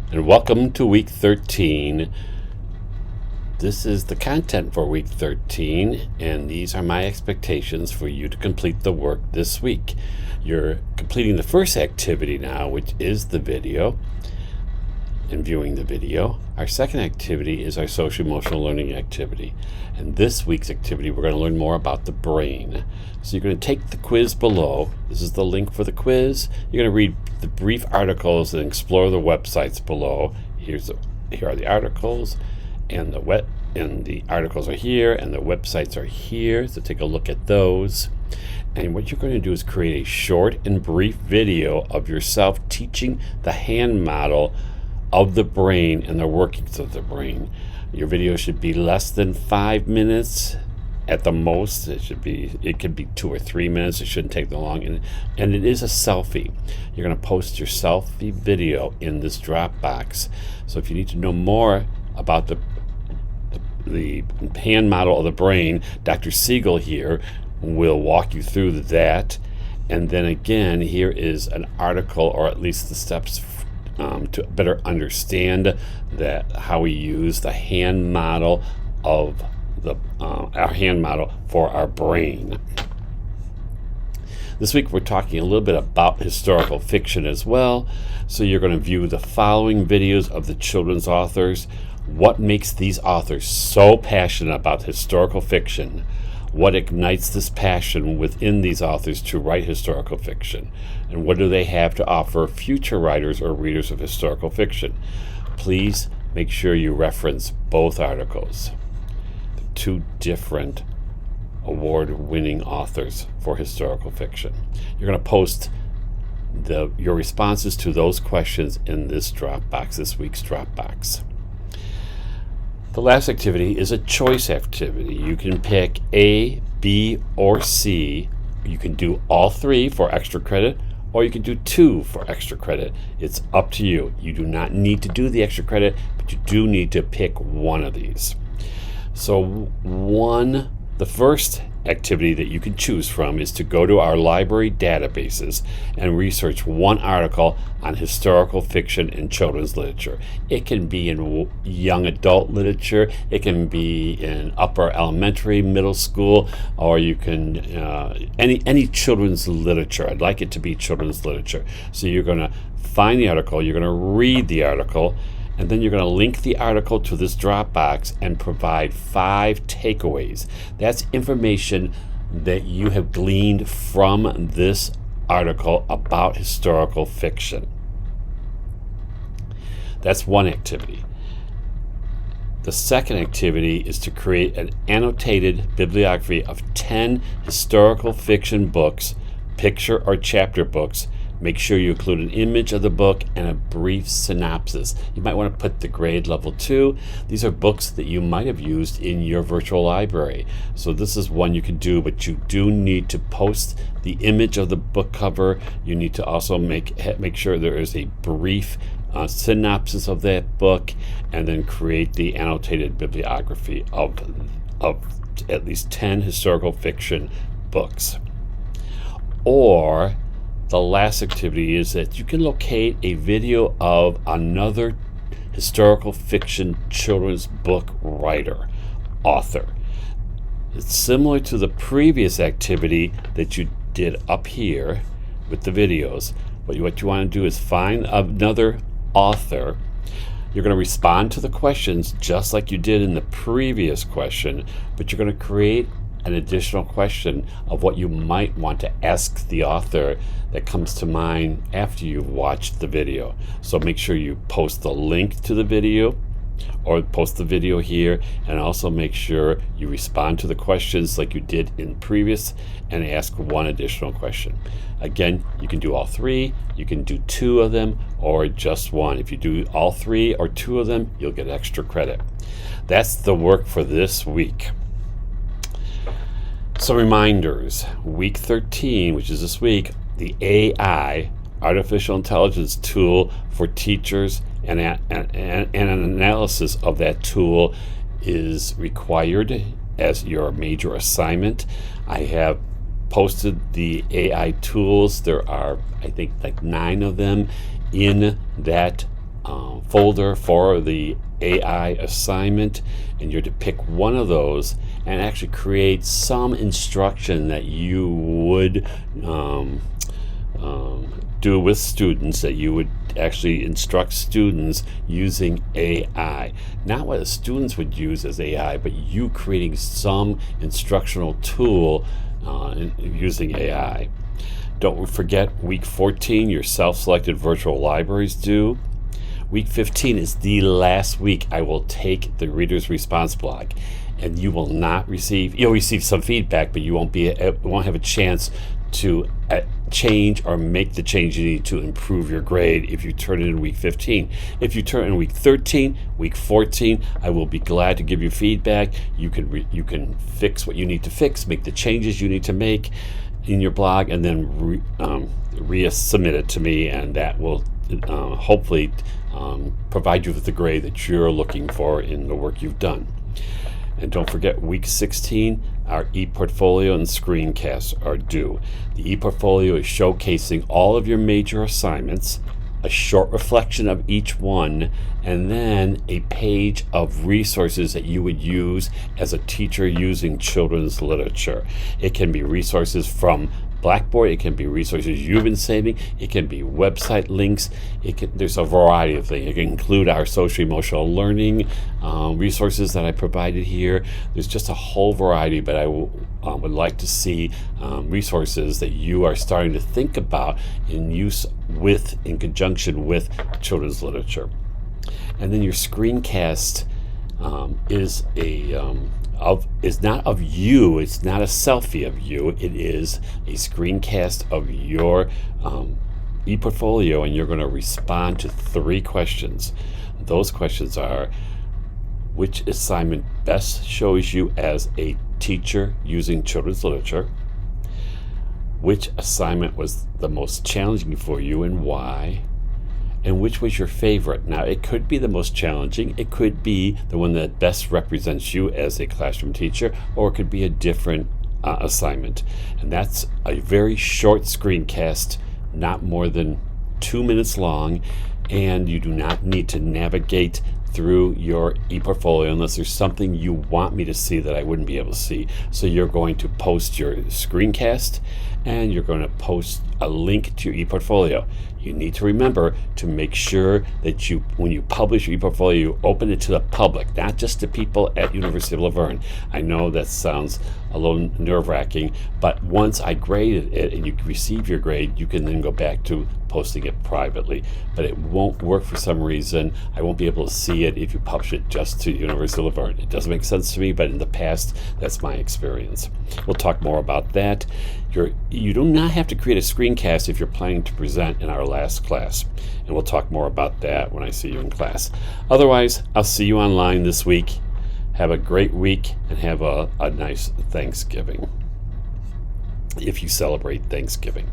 and welcome to week 13. This is the content for week 13, and these are my expectations for you to complete the work this week. You're completing the first activity now, which is the video and viewing the video. Our second activity is our social emotional learning activity. And this week's activity, we're going to learn more about the brain. So you're going to take the quiz below. This is the link for the quiz. You're going to read the brief articles and explore the websites below. Here are the articles, and the articles are here, and the websites are here. So take a look at those. And what you're going to do is create a short and brief video of yourself teaching the hand model of the brain and the workings of the brain. Your video should be less than 5 minutes at the most. It could be 2 or 3 minutes. It shouldn't take that long. And it is a selfie. You're going to post your selfie video in this Dropbox. So if you need to know more about the hand model of the brain, Dr. Siegel here will walk you through that. And then again, here is an article, or at least the steps to better understand how we use the hand model of our hand model for our brain. This week we're talking a little bit about historical fiction as well. So you're going to view the following videos of the children's authors. What makes these authors so passionate about historical fiction? What ignites this passion within these authors to write historical fiction? And what do they have to offer future writers or readers of historical fiction? Please make sure you reference both articles. The two different award-winning authors for historical fiction. You're going to post your responses to those questions in this week's Dropbox. The last activity is a choice activity. You can pick A, B, or C. You can do all 3 for extra credit, or you can do 2 for extra credit. It's up to you. You do not need to do the extra credit, but you do need to pick one of these. So the first activity that you can choose from is to go to our library databases and research one article on historical fiction and children's literature. It can be in young adult literature, it can be in upper elementary, middle school, or you can any children's literature. I'd like it to be children's literature. So you're going to find the article, you're going to read the article, and then you're going to link the article to this Dropbox and provide 5 takeaways. That's information that you have gleaned from this article about historical fiction. That's one activity. The second activity is to create an annotated bibliography of 10 historical fiction books, picture or chapter books. Make sure you include an image of the book and a brief synopsis. You might want to put the grade level 2. These are books that you might have used in your virtual library. So this is one you can do, but you do need to post the image of the book cover. You need to also make sure there is a brief synopsis of that book, and then create the annotated bibliography of at least 10 historical fiction books. Or the last activity is that you can locate a video of another historical fiction children's book author. It's similar to the previous activity that you did up here with the videos. But what you want to do is find another author. You're going to respond to the questions just like you did in the previous question, but you're going to create an additional question of what you might want to ask the author that comes to mind after you've watched the video. So make sure you post the link to the video, or post the video here, and also make sure you respond to the questions like you did in previous and ask one additional question. Again, you can do all 3, you can do 2 of them, or just one. If you do all 3 or 2 of them, you'll get extra credit. That's the work for this week. Some reminders. Week 13, which is this week, the AI, artificial intelligence tool for teachers, and an analysis of that tool is required as your major assignment. I have posted the AI tools. There are, I think, like 9 of them in that folder for the AI assignment, and you're to pick one of those and actually create some instruction that you would do with students, that you would actually instruct students using AI. Not what the students would use as AI, but you creating some instructional tool using AI. Don't forget, week 14, your self-selected virtual libraries due. Week 15 is the last week I will take the Reader's Response blog, and you will not receive, you'll receive some feedback, but you won't have a chance to change or make the change you need to improve your grade if you turn it in week 15. If you turn it in week 13, week 14, I will be glad to give you feedback. You can fix what you need to fix, make the changes you need to make in your blog, and then resubmit it to me, and that will hopefully provide you with the grade that you're looking for in the work you've done. And don't forget, week 16, our ePortfolio and screencasts are due. The ePortfolio is showcasing all of your major assignments, a short reflection of each one, and then a page of resources that you would use as a teacher using children's literature. It can be resources from Blackboard, it can be resources you've been saving, it can be website links, there's a variety of things. It can include our social emotional learning resources that I provided here. There's just a whole variety, but I would like to see resources that you are starting to think about in conjunction with children's literature. And then your screencast is not of you, it's not a selfie of you, it is a screencast of your ePortfolio, and you're going to respond to 3 questions. Those questions are: which assignment best shows you as a teacher using children's literature? Which assignment was the most challenging for you and why? And which was your favorite? Now, it could be the most challenging, it could be the one that best represents you as a classroom teacher, or it could be a different assignment. And that's a very short screencast, not more than 2 minutes long, and you do not need to navigate through your ePortfolio unless there's something you want me to see that I wouldn't be able to see. So you're going to post your screencast, and you're going to post a link to your ePortfolio. You need to remember to make sure that when you publish your ePortfolio, you open it to the public, not just to people at University of Laverne. I know that sounds a little nerve-wracking, but once I graded it and you receive your grade, you can then go back to posting it privately. But it won't work for some reason. I won't be able to see it if you publish it just to University of Laverne. It doesn't make sense to me, but in the past, that's my experience. We'll talk more about that. You do not have to create a screencast if you're planning to present in our last class. And we'll talk more about that when I see you in class. Otherwise, I'll see you online this week. Have a great week and have a nice Thanksgiving, if you celebrate Thanksgiving.